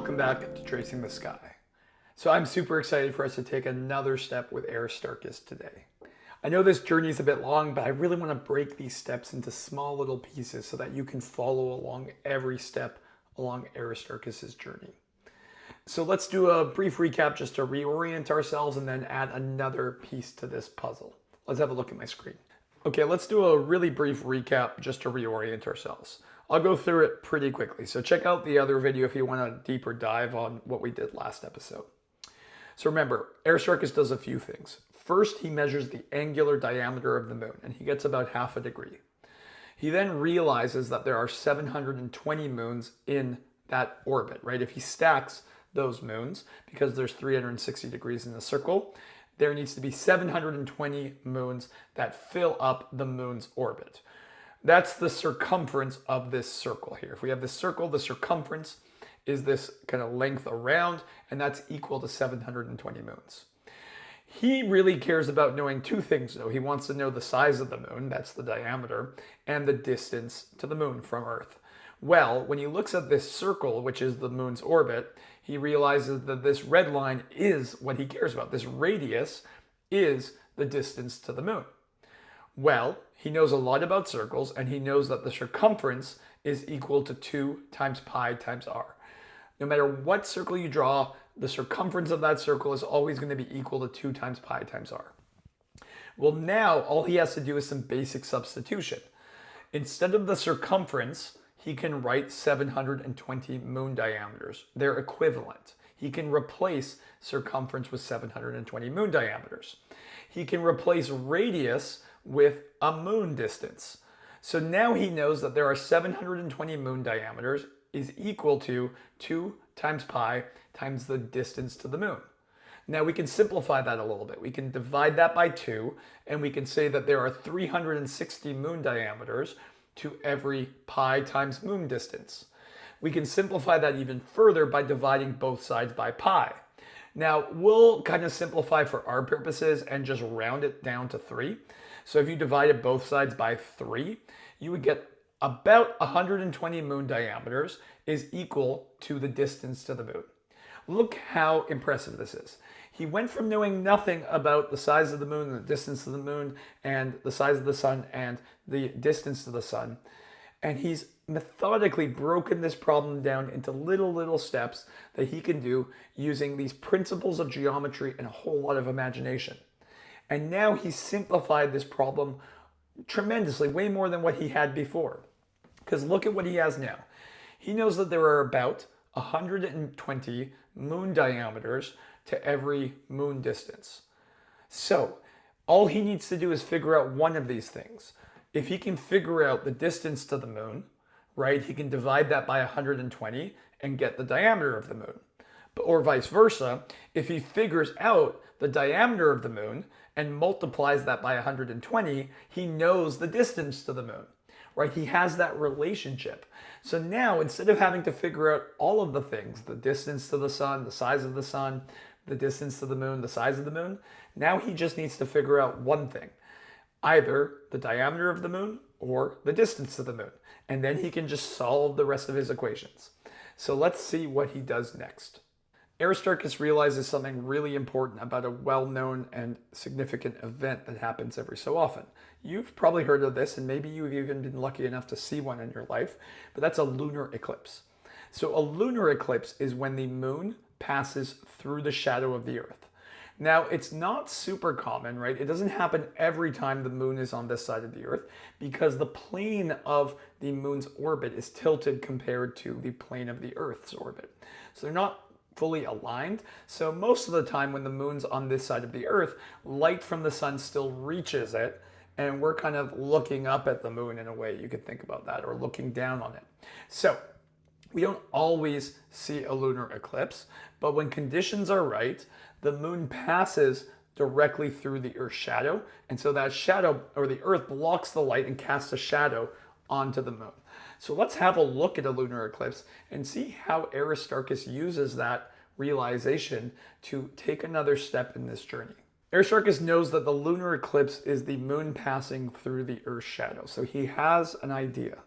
welcome back to Tracing the Sky. So I'm super excited for us to take another step with Aristarchus today. I know this journey is a bit long, but I really want to break these steps into small little pieces so that you can follow along every step along Aristarchus's journey. So let's do a brief recap just to reorient ourselves and then add another piece to this puzzle. Let's have a look at my screen. Okay, let's do a really brief recap just to reorient ourselves. I'll go through it pretty quickly, so check out the other video if you want a deeper dive on what we did last episode. So remember, Aristarchus does a few things. First, he measures the angular diameter of the moon, and he gets about half a degree. He then realizes that there are 720 moons in that orbit, right? If he stacks those moons, because there's 360 degrees in the circle, there needs to be 720 moons that fill up the moon's orbit. That's the circumference of this circle here. If we have this circle, the circumference is this kind of length around, and that's equal to 720 moons. He really cares about knowing two things, though. He wants to know the size of the moon, that's the diameter, and the distance to the moon from Earth. Well, when he looks at this circle, which is the moon's orbit, he realizes that this red line is what he cares about. This radius is the distance to the moon. Well, he knows a lot about circles, and he knows that the circumference is equal to 2 times pi times r. No matter what circle you draw, the circumference of that circle is always going to be equal to 2 times pi times r. Well, now all he has to do is some basic substitution. Instead of the circumference, he can write 720 moon diameters. They're equivalent. He can replace circumference with 720 moon diameters. He can replace radius with a moon distance. So now he knows that there are 720 moon diameters is equal to 2 times pi times the distance to the moon. Now we can simplify that a little bit. We can divide that by 2, and we can say that there are 360 moon diameters to every pi times moon distance. We can simplify that even further by dividing both sides by pi. Now we'll kind of simplify for our purposes and just round it down to 3. So if you divided both sides by 3, you would get about 120 moon diameters is equal to the distance to the moon. Look how impressive this is. He went from knowing nothing about the size of the moon, the distance to the moon, and the size of the sun, and the distance to the sun. And he's methodically broken this problem down into little steps that he can do using these principles of geometry and a whole lot of imagination. And now he's simplified this problem tremendously, way more than what he had before. Because look at what he has now. He knows that there are about 120 moon diameters to every moon distance. So all he needs to do is figure out one of these things. If he can figure out the distance to the moon, right, he can divide that by 120 and get the diameter of the moon. Or vice versa, if he figures out the diameter of the moon and multiplies that by 120, he knows the distance to the moon, right? He has that relationship. So now, instead of having to figure out all of the things, the distance to the sun, the size of the sun, the distance to the moon, the size of the moon, now he just needs to figure out one thing, either the diameter of the moon or the distance to the moon. And then he can just solve the rest of his equations. So let's see what he does next. Aristarchus realizes something really important about a well-known and significant event that happens every so often. You've probably heard of this, and maybe you've even been lucky enough to see one in your life, but that's a lunar eclipse. So a lunar eclipse is when the moon passes through the shadow of the Earth. Now, it's not super common, right? It doesn't happen every time the moon is on this side of the Earth because the plane of the moon's orbit is tilted compared to the plane of the Earth's orbit. So they're not fully aligned. So most of the time when the moon's on this side of the Earth, light from the sun still reaches it, and we're kind of looking up at the moon in a way, you could think about that, or looking down on it. So we don't always see a lunar eclipse, but when conditions are right, the moon passes directly through the Earth's shadow, and so that shadow, or the Earth, blocks the light and casts a shadow onto the moon. So let's have a look at a lunar eclipse and see how Aristarchus uses that realization to take another step in this journey. Aristarchus knows that the lunar eclipse is the moon passing through the Earth's shadow. So he has an idea.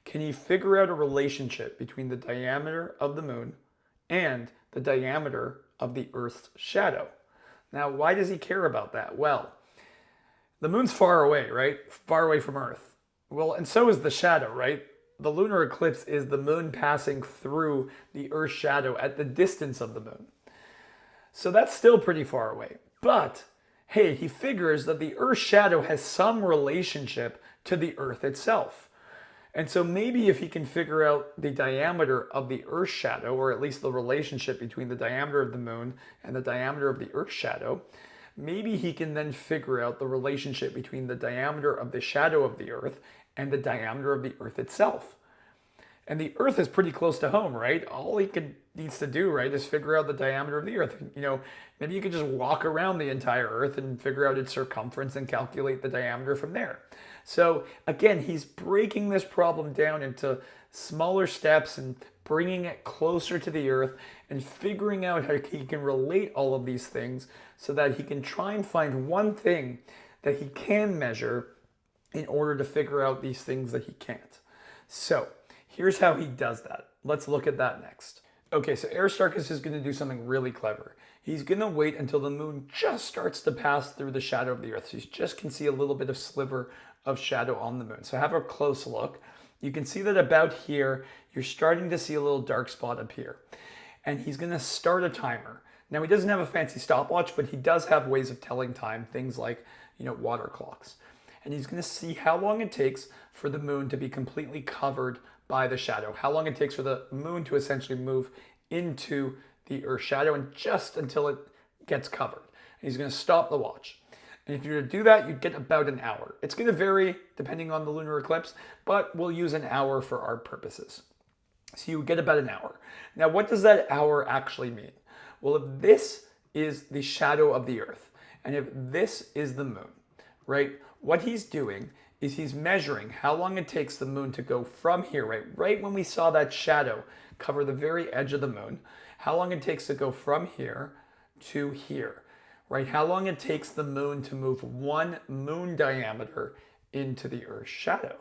Can he figure out a relationship between the diameter of the moon and the diameter of the Earth's shadow. Now, why does he care about that? Well, the moon's far away, right? Far away from Earth. Well, and so is the shadow, right? The lunar eclipse is the moon passing through the Earth's shadow at the distance of the moon. So that's still pretty far away. But, hey, he figures that the Earth's shadow has some relationship to the Earth itself. And so maybe if he can figure out the diameter of the Earth's shadow, or at least the relationship between the diameter of the moon and the diameter of the Earth's shadow, maybe he can then figure out the relationship between the diameter of the shadow of the Earth and the diameter of the Earth itself. And the Earth is pretty close to home, right? All he needs to do, right, is figure out the diameter of the Earth. Maybe you could just walk around the entire Earth and figure out its circumference and calculate the diameter from there. So again, he's breaking this problem down into smaller steps and bringing it closer to the Earth and figuring out how he can relate all of these things so that he can try and find one thing that he can measure in order to figure out these things that he can't. So here's how he does that. Let's look at that next. Okay, so Aristarchus is going to do something really clever. He's going to wait until the moon just starts to pass through the shadow of the Earth. So you just can see a little bit of sliver of shadow on the moon. So have a close look. You can see that about here, you're starting to see a little dark spot up here. And he's going to start a timer. Now, he doesn't have a fancy stopwatch, but he does have ways of telling time, things like, water clocks. And he's going to see how long it takes for the moon to be completely covered by the shadow, how long it takes for the moon to essentially move into the Earth's shadow and just until it gets covered. And he's going to stop the watch. And if you were to do that, you'd get about an hour. It's going to vary depending on the lunar eclipse, but we'll use an hour for our purposes. So you would get about an hour. Now, what does that hour actually mean? Well, if this is the shadow of the Earth, and if this is the moon, right, what he's doing is he's measuring how long it takes the moon to go from here, right when we saw that shadow cover the very edge of the moon, how long it takes to go from here to here, right? How long it takes the moon to move one moon diameter into the Earth's shadow.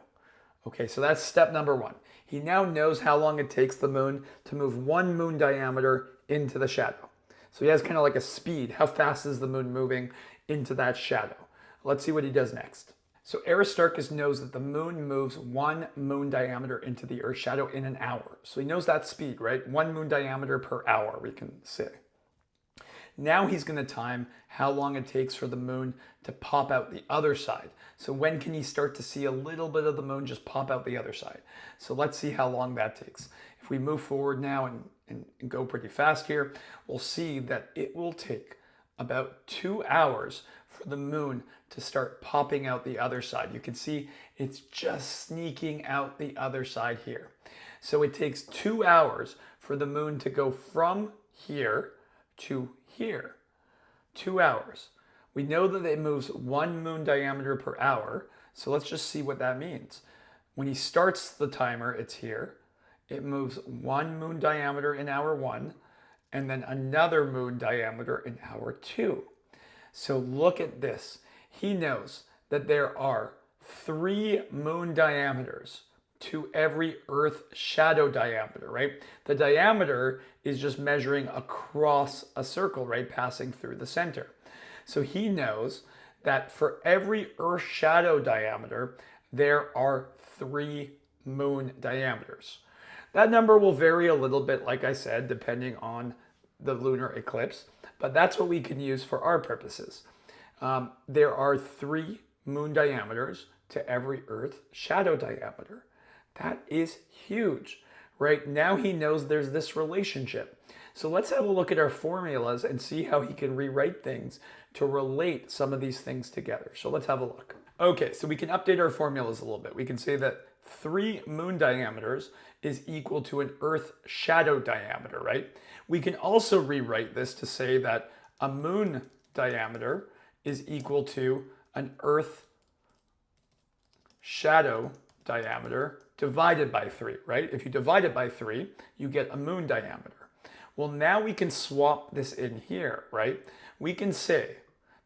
Okay, so that's step number one. He now knows how long it takes the moon to move one moon diameter into the shadow. So he has kind of like a speed. How fast is the moon moving into that shadow? Let's see what he does next. So Aristarchus knows that the moon moves one moon diameter into the Earth's shadow in an hour. So he knows that speed, right? One moon diameter per hour, we can say. Now he's going to time how long it takes for the moon to pop out the other side. So when can he start to see a little bit of the moon just pop out the other side? So let's see how long that takes. If we move forward now and go pretty fast here, we'll see that it will take about 2 hours for the moon to start popping out the other side. You can see it's just sneaking out the other side here. So it takes 2 hours for the moon to go from here to here. 2 hours. We know that it moves one moon diameter per hour, so let's just see what that means. When he starts the timer, it's here. It moves one moon diameter in hour one, and then another moon diameter in hour two. So look at this. He knows that there are 3 moon diameters to every Earth shadow diameter, right? The diameter is just measuring across a circle, right? Passing through the center. So he knows that for every Earth shadow diameter, there are 3 moon diameters. That number will vary a little bit, like I said, depending on the lunar eclipse, but that's what we can use for our purposes. There are 3 moon diameters to every Earth shadow diameter. That is huge. Right now he knows there's this relationship. So let's have a look at our formulas and see how he can rewrite things to relate some of these things together. So let's have a look. Okay, so we can update our formulas a little bit. We can say that 3 moon diameters is equal to an Earth shadow diameter, right? We can also rewrite this to say that a moon diameter is equal to an Earth shadow diameter divided by 3, right? If you divide it by 3, you get a moon diameter. Well, now we can swap this in here, right? We can say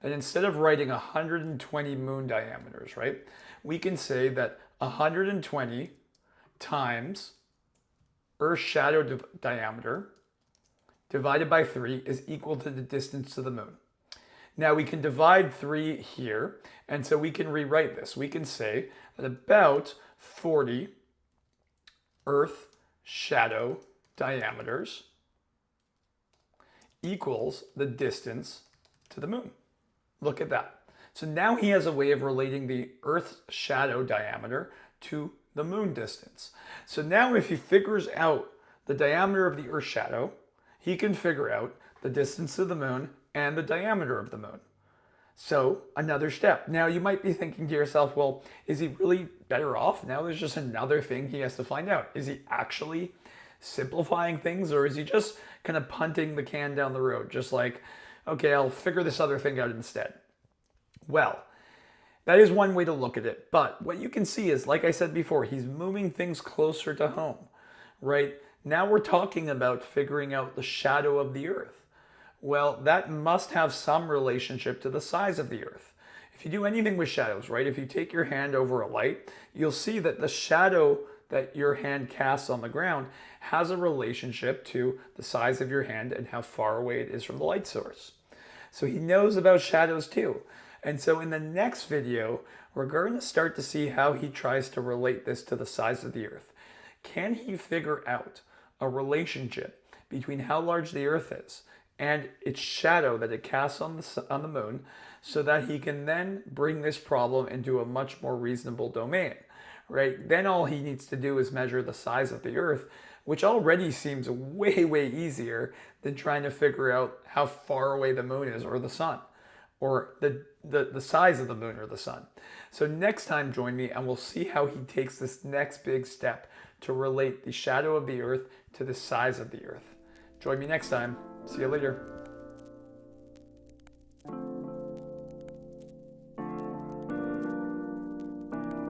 that instead of writing 120 moon diameters, right? We can say that 120 times Earth shadow diameter divided by 3 is equal to the distance to the moon. Now we can divide 3 here, and so we can rewrite this. We can say that about 40 Earth shadow diameters equals the distance to the moon. Look at that. So now he has a way of relating the Earth's shadow diameter to the moon distance. So now if he figures out the diameter of the Earth's shadow, he can figure out the distance to the moon and the diameter of the moon. So another step. Now you might be thinking to yourself, well, is he really better off? Now there's just another thing he has to find out. Is he actually simplifying things, or is he just kind of punting the can down the road? Just like, okay, I'll figure this other thing out instead. Well, that is one way to look at it. But what you can see is, like I said before, he's moving things closer to home, right? Now we're talking about figuring out the shadow of the Earth. Well, that must have some relationship to the size of the Earth. If you do anything with shadows, right? If you take your hand over a light, you'll see that the shadow that your hand casts on the ground has a relationship to the size of your hand and how far away it is from the light source. So he knows about shadows too. And so in the next video, we're going to start to see how he tries to relate this to the size of the Earth. Can he figure out a relationship between how large the Earth is and its shadow that it casts on the moon, so that he can then bring this problem into a much more reasonable domain, right? Then all he needs to do is measure the size of the Earth, which already seems way, way easier than trying to figure out how far away the moon is or the sun, or the size of the moon or the sun. So next time join me and we'll see how he takes this next big step to relate the shadow of the Earth to the size of the Earth. Join me next time. See you later.